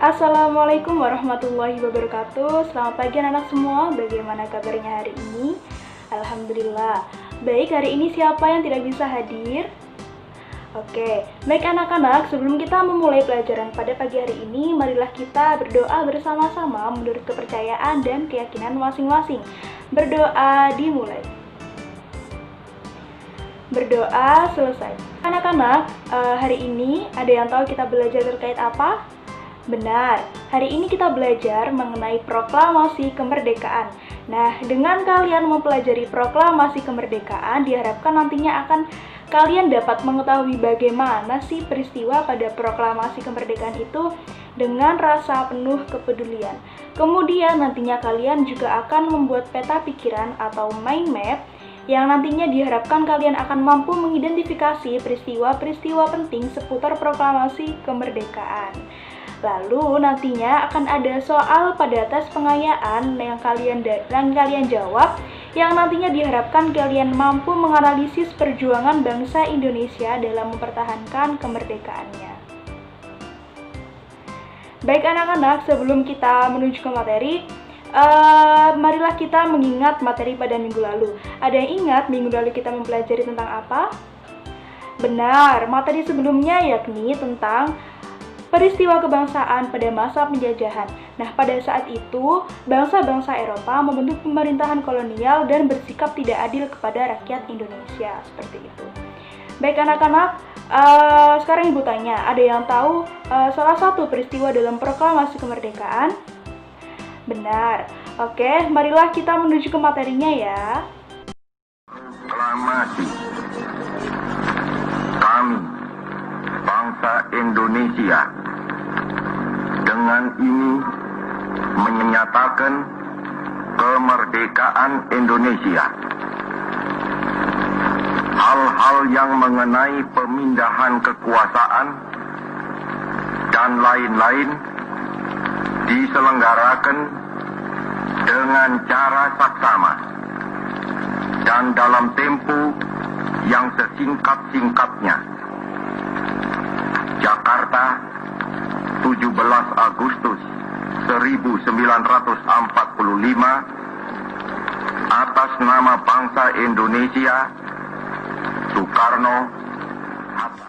Assalamualaikum warahmatullahi wabarakatuh. Selamat pagi anak-anak semua. Bagaimana kabarnya hari ini? Alhamdulillah. Baik, hari ini siapa yang tidak bisa hadir? Oke, baik anak-anak, sebelum kita memulai pelajaran pada pagi hari ini, marilah kita berdoa bersama-sama menurut kepercayaan dan keyakinan masing-masing. Berdoa dimulai. Berdoa selesai. Anak-anak, hari ini ada yang tahu kita belajar terkait apa? Benar, hari ini kita belajar mengenai proklamasi kemerdekaan. Nah, dengan kalian mempelajari proklamasi kemerdekaan, diharapkan nantinya akan kalian dapat mengetahui bagaimana sih peristiwa pada proklamasi kemerdekaan itu dengan rasa penuh kepedulian. Kemudian nantinya kalian juga akan membuat peta pikiran atau mind map yang nantinya diharapkan kalian akan mampu mengidentifikasi peristiwa-peristiwa penting seputar proklamasi kemerdekaan. Lalu nantinya akan ada soal pada tes pengayaan yang kalian jawab, yang nantinya diharapkan kalian mampu menganalisis perjuangan bangsa Indonesia dalam mempertahankan kemerdekaannya. Baik anak-anak, sebelum kita menuju ke materi, marilah kita mengingat materi pada minggu lalu. Ada yang ingat minggu lalu kita mempelajari tentang apa? Benar, materi sebelumnya yakni tentang peristiwa kebangsaan pada masa penjajahan. Nah, pada saat itu, bangsa-bangsa Eropa membentuk pemerintahan kolonial dan bersikap tidak adil kepada rakyat Indonesia. Seperti itu. Baik anak-anak, sekarang Ibu tanya, ada yang tahu salah satu peristiwa dalam proklamasi kemerdekaan? Benar. Oke, marilah kita menuju ke materinya ya. Proklamasi kami, bangsa Indonesia, dengan ini menyatakan kemerdekaan Indonesia. Hal-hal yang mengenai pemindahan kekuasaan dan lain-lain diselenggarakan dengan cara saksama dan dalam tempo yang sesingkat-singkatnya. Jakarta, 17 Agustus 1945, atas nama bangsa Indonesia, Soekarno, Hatta.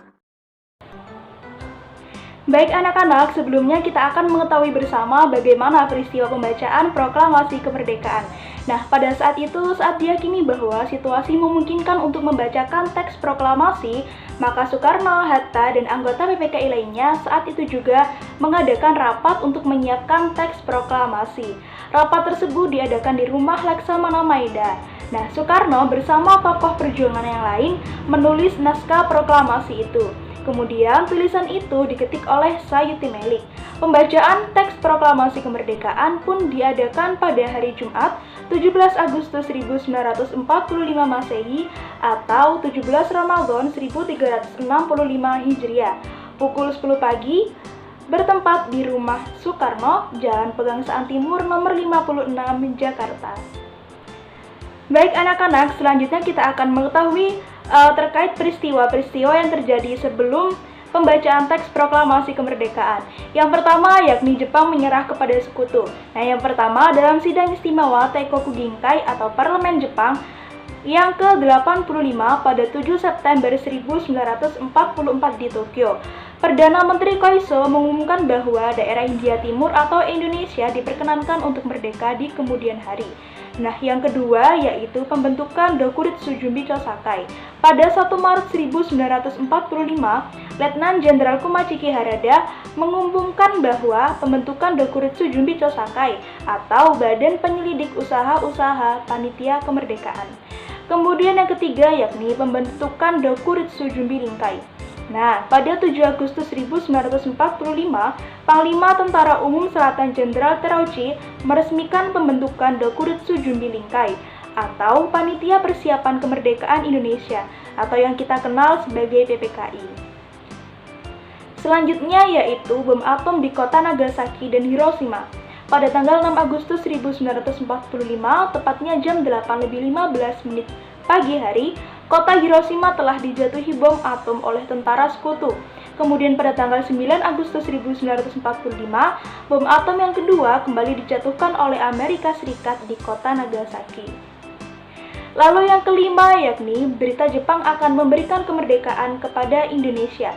Baik anak-anak, sebelumnya kita akan mengetahui bersama bagaimana peristiwa pembacaan proklamasi kemerdekaan. Nah, pada saat itu, saat diyakini bahwa situasi memungkinkan untuk membacakan teks proklamasi, maka Soekarno, Hatta, dan anggota PPKI lainnya saat itu juga mengadakan rapat untuk menyiapkan teks proklamasi. Rapat tersebut diadakan di rumah Laksamana Maeda. Nah, Soekarno bersama tokoh perjuangan yang lain menulis naskah proklamasi itu. Kemudian tulisan itu diketik oleh Sayuti Melik. Pembacaan teks proklamasi kemerdekaan pun diadakan pada hari Jumat 17 Agustus 1945 Masehi atau 17 Ramadan 1365 Hijriah, pukul 10 pagi, bertempat di rumah Soekarno, Jalan Pegangsaan Timur nomor 56, Jakarta. Baik anak-anak, selanjutnya kita akan mengetahui terkait peristiwa-peristiwa yang terjadi sebelum pembacaan teks proklamasi kemerdekaan. Yang pertama yakni Jepang menyerah kepada sekutu. Nah, yang pertama dalam sidang istimewa Teikoku Ginkai atau Parlemen Jepang yang ke-85 pada 7 September 1944 di Tokyo. Perdana Menteri Koiso mengumumkan bahwa daerah Hindia Timur atau Indonesia diperkenankan untuk merdeka di kemudian hari. Nah, yang kedua yaitu pembentukan Dokuritsu Jumbicho Sakai. Pada 1 Maret 1945, Letnan Jenderal Kumachiki Harada mengumumkan bahwa pembentukan Dokuritsu Jumbicho Sakai atau Badan Penyelidik Usaha-Usaha Panitia Kemerdekaan. Kemudian yang ketiga yakni pembentukan Dokuritsu Jumbi Lingkai. Nah, pada 7 Agustus 1945, Panglima Tentara Umum Selatan Jenderal Terauchi meresmikan pembentukan Dokuritsu Jumbi Lingkai atau Panitia Persiapan Kemerdekaan Indonesia atau yang kita kenal sebagai PPKI. Selanjutnya yaitu bom atom di kota Nagasaki dan Hiroshima. Pada tanggal 6 Agustus 1945, tepatnya jam 8:15 pagi hari, kota Hiroshima telah dijatuhi bom atom oleh tentara sekutu. Kemudian pada tanggal 9 Agustus 1945, bom atom yang kedua kembali dijatuhkan oleh Amerika Serikat di kota Nagasaki. Lalu yang kelima yakni berita Jepang akan memberikan kemerdekaan kepada Indonesia.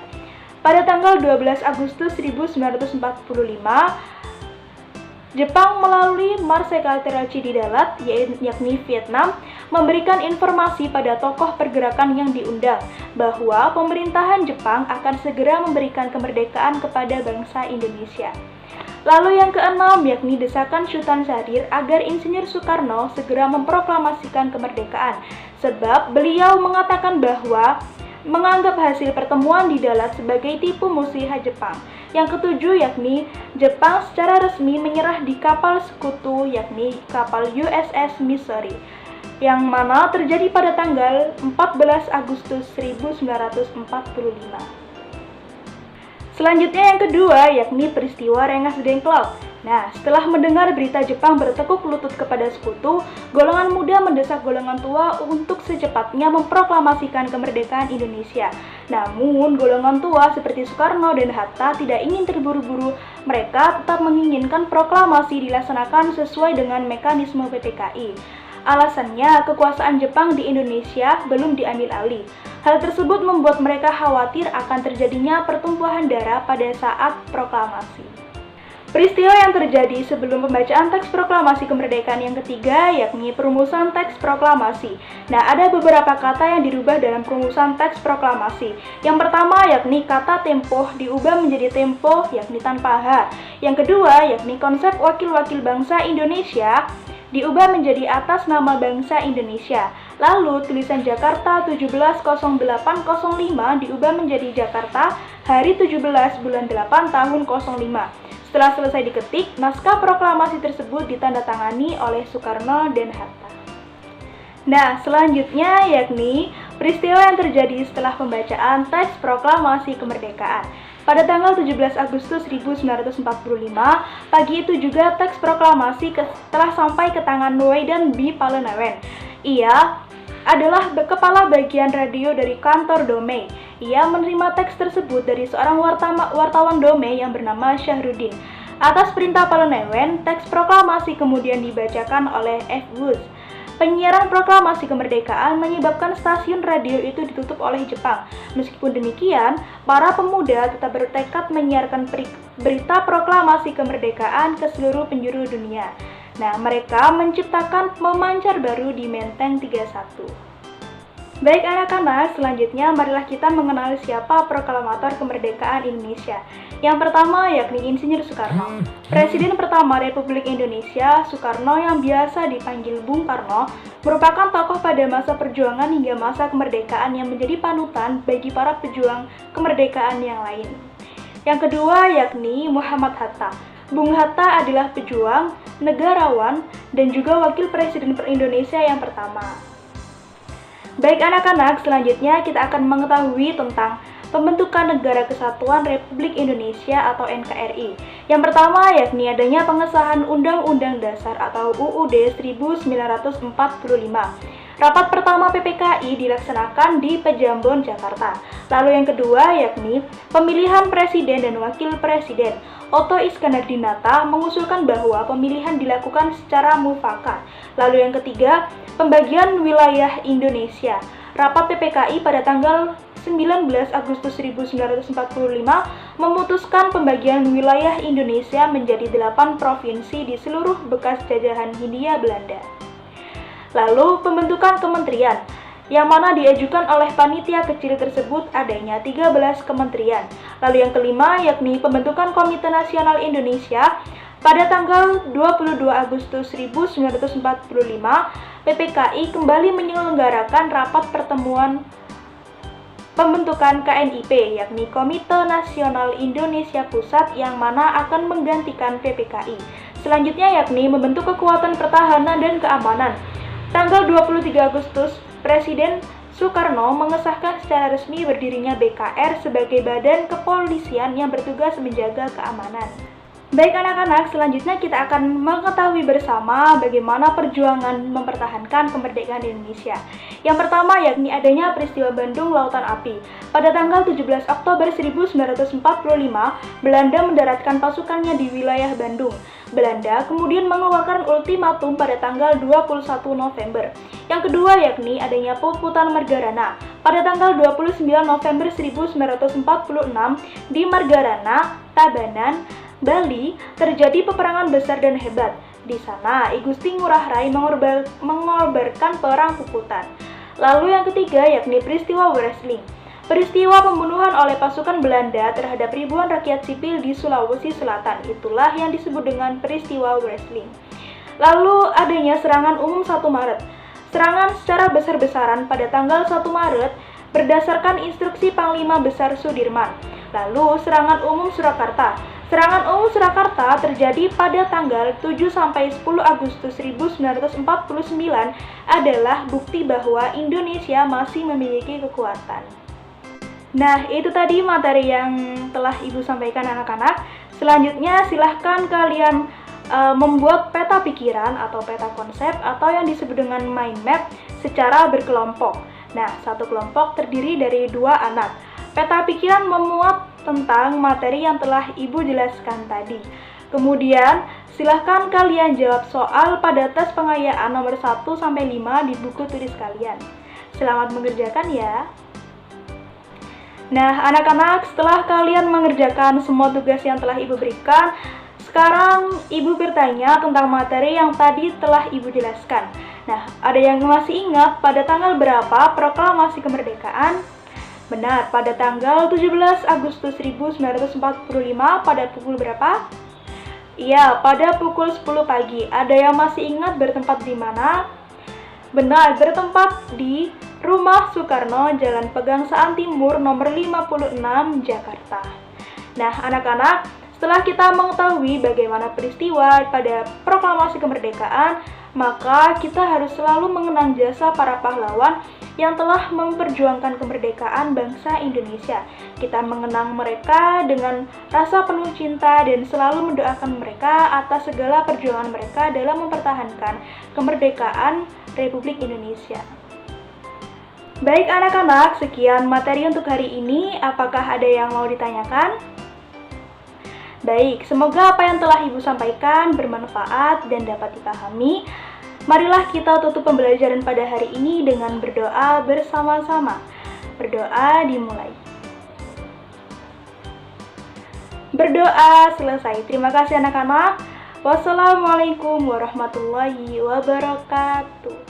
Pada tanggal 12 Agustus 1945, Jepang melalui Marsekal Terauchi di Dalat, yakni Vietnam, memberikan informasi pada tokoh pergerakan yang diundang bahwa pemerintahan Jepang akan segera memberikan kemerdekaan kepada bangsa Indonesia. Lalu yang keenam yakni desakan Sultan Syahrir agar Insinyur Soekarno segera memproklamasikan kemerdekaan, sebab beliau mengatakan bahwa menganggap hasil pertemuan di Dalat sebagai tipu muslihat Jepang. Yang ketujuh yakni Jepang secara resmi menyerah di kapal sekutu yakni kapal USS Missouri, yang mana terjadi pada tanggal 14 Agustus 1945. Selanjutnya yang kedua yakni peristiwa Rengas Dengklok. Nah, setelah mendengar berita Jepang bertekuk lutut kepada sekutu, golongan muda mendesak golongan tua untuk secepatnya memproklamasikan kemerdekaan Indonesia. Namun, golongan tua seperti Soekarno dan Hatta tidak ingin terburu-buru. Mereka tetap menginginkan proklamasi dilaksanakan sesuai dengan mekanisme PPKI. Alasannya, kekuasaan Jepang di Indonesia belum diambil alih. Hal tersebut membuat mereka khawatir akan terjadinya pertumpahan darah pada saat proklamasi. Peristiwa yang terjadi sebelum pembacaan teks proklamasi kemerdekaan yang ketiga yakni perumusan teks proklamasi. Nah, ada beberapa kata yang dirubah dalam perumusan teks proklamasi. Yang pertama yakni kata tempo diubah menjadi tempo yakni tanpa H. Yang kedua yakni konsep wakil-wakil bangsa Indonesia diubah menjadi atas nama bangsa Indonesia. Lalu tulisan Jakarta 170805 diubah menjadi Jakarta hari 17 bulan 8 tahun 05. Setelah selesai diketik, naskah proklamasi tersebut ditandatangani oleh Soekarno dan Hatta. Nah, selanjutnya yakni peristiwa yang terjadi setelah pembacaan teks proklamasi kemerdekaan. Pada tanggal 17 Agustus 1945, pagi itu juga teks proklamasi telah sampai ke tangan Noaidan B. Palenawen. Ia adalah kepala bagian radio dari kantor Domei. Ia menerima teks tersebut dari seorang wartawan Domei yang bernama Syahrudin. Atas perintah Palenawen, teks proklamasi kemudian dibacakan oleh F. Woods. Penyiaran proklamasi kemerdekaan menyebabkan stasiun radio itu ditutup oleh Jepang. Meskipun demikian, para pemuda tetap bertekad menyiarkan berita proklamasi kemerdekaan ke seluruh penjuru dunia. Nah, mereka menciptakan pemancar baru di Menteng 31. Baik anak-anak, selanjutnya marilah kita mengenal siapa proklamator kemerdekaan Indonesia. Yang pertama yakni Insinyur Soekarno. Presiden pertama Republik Indonesia, Soekarno yang biasa dipanggil Bung Karno, merupakan tokoh pada masa perjuangan hingga masa kemerdekaan yang menjadi panutan bagi para pejuang kemerdekaan yang lain. Yang kedua yakni Muhammad Hatta. Bung Hatta adalah pejuang, negarawan, dan juga wakil presiden Indonesia yang pertama. Baik anak-anak, selanjutnya kita akan mengetahui tentang pembentukan Negara Kesatuan Republik Indonesia atau NKRI. Yang pertama yakni adanya pengesahan Undang-Undang Dasar atau UUD 1945. Rapat pertama PPKI dilaksanakan di Pejambon, Jakarta. Lalu yang kedua yakni pemilihan presiden dan wakil presiden. Otto Iskandar Dinata mengusulkan bahwa pemilihan dilakukan secara mufakat. Lalu yang ketiga, pembagian wilayah Indonesia. Rapat PPKI pada tanggal 19 Agustus 1945 memutuskan pembagian wilayah Indonesia menjadi 8 provinsi di seluruh bekas jajahan Hindia Belanda. Lalu pembentukan kementerian, yang mana diajukan oleh panitia kecil tersebut adanya 13 kementerian. Lalu yang kelima yakni pembentukan Komite Nasional Indonesia. Pada tanggal 22 Agustus 1945, PPKI kembali menyelenggarakan rapat pertemuan pembentukan KNIP, yakni Komite Nasional Indonesia Pusat, yang mana akan menggantikan PPKI. Selanjutnya yakni membentuk Kekuatan Pertahanan dan Keamanan. Tanggal 23 Agustus, Presiden Soekarno mengesahkan secara resmi berdirinya BKR sebagai badan kepolisian yang bertugas menjaga keamanan. Baik anak-anak, selanjutnya kita akan mengetahui bersama bagaimana perjuangan mempertahankan kemerdekaan Indonesia. Yang pertama yakni adanya peristiwa Bandung Lautan Api. Pada tanggal 17 Oktober 1945, Belanda mendaratkan pasukannya di wilayah Bandung. Belanda kemudian mengeluarkan ultimatum pada tanggal 21 November. Yang kedua yakni adanya peputan Margarana. Pada tanggal 29 November 1946 di Margarana, Tabanan, Bali, terjadi peperangan besar dan hebat. Di sana, I Gusti Ngurah Rai mengorbankan perang puputan. Lalu yang ketiga yakni peristiwa wrestling. Peristiwa pembunuhan oleh pasukan Belanda terhadap ribuan rakyat sipil di Sulawesi Selatan. Itulah yang disebut dengan peristiwa wrestling. Lalu adanya serangan umum 1 Maret. Serangan secara besar-besaran pada tanggal 1 Maret berdasarkan instruksi Panglima Besar Sudirman. Lalu serangan umum Surakarta. Serangan umum Surakarta terjadi pada tanggal 7-10 Agustus 1949 adalah bukti bahwa Indonesia masih memiliki kekuatan. Nah, itu tadi materi yang telah Ibu sampaikan anak-anak. Selanjutnya silahkan kalian membuat peta pikiran atau peta konsep atau yang disebut dengan mind map secara berkelompok. Nah, satu kelompok terdiri dari 2 anak. Peta pikiran memuat tentang materi yang telah Ibu jelaskan tadi. Kemudian, silahkan kalian jawab soal pada tes pengayaan nomor 1-5 di buku tulis kalian. Selamat mengerjakan ya. Nah, anak-anak, setelah kalian mengerjakan semua tugas yang telah Ibu berikan, sekarang Ibu bertanya tentang materi yang tadi telah Ibu jelaskan. Nah, ada yang masih ingat pada tanggal berapa proklamasi kemerdekaan? Benar, pada tanggal 17 Agustus 1945 pada pukul berapa? Iya, pada pukul 10 pagi. Ada yang masih ingat bertempat di mana? Benar, bertempat di Rumah Soekarno, Jalan Pegangsaan Timur, nomor 56, Jakarta. Nah, anak-anak, setelah kita mengetahui bagaimana peristiwa pada proklamasi kemerdekaan, maka kita harus selalu mengenang jasa para pahlawan yang telah memperjuangkan kemerdekaan bangsa Indonesia. Kita mengenang mereka dengan rasa penuh cinta dan selalu mendoakan mereka atas segala perjuangan mereka dalam mempertahankan kemerdekaan Republik Indonesia. Baik anak-anak, sekian materi untuk hari ini. Apakah ada yang mau ditanyakan? Baik, semoga apa yang telah Ibu sampaikan bermanfaat dan dapat dipahami. Marilah kita tutup pembelajaran pada hari ini dengan berdoa bersama-sama. Berdoa dimulai. Berdoa selesai. Terima kasih anak-anak. Wassalamualaikum warahmatullahi wabarakatuh.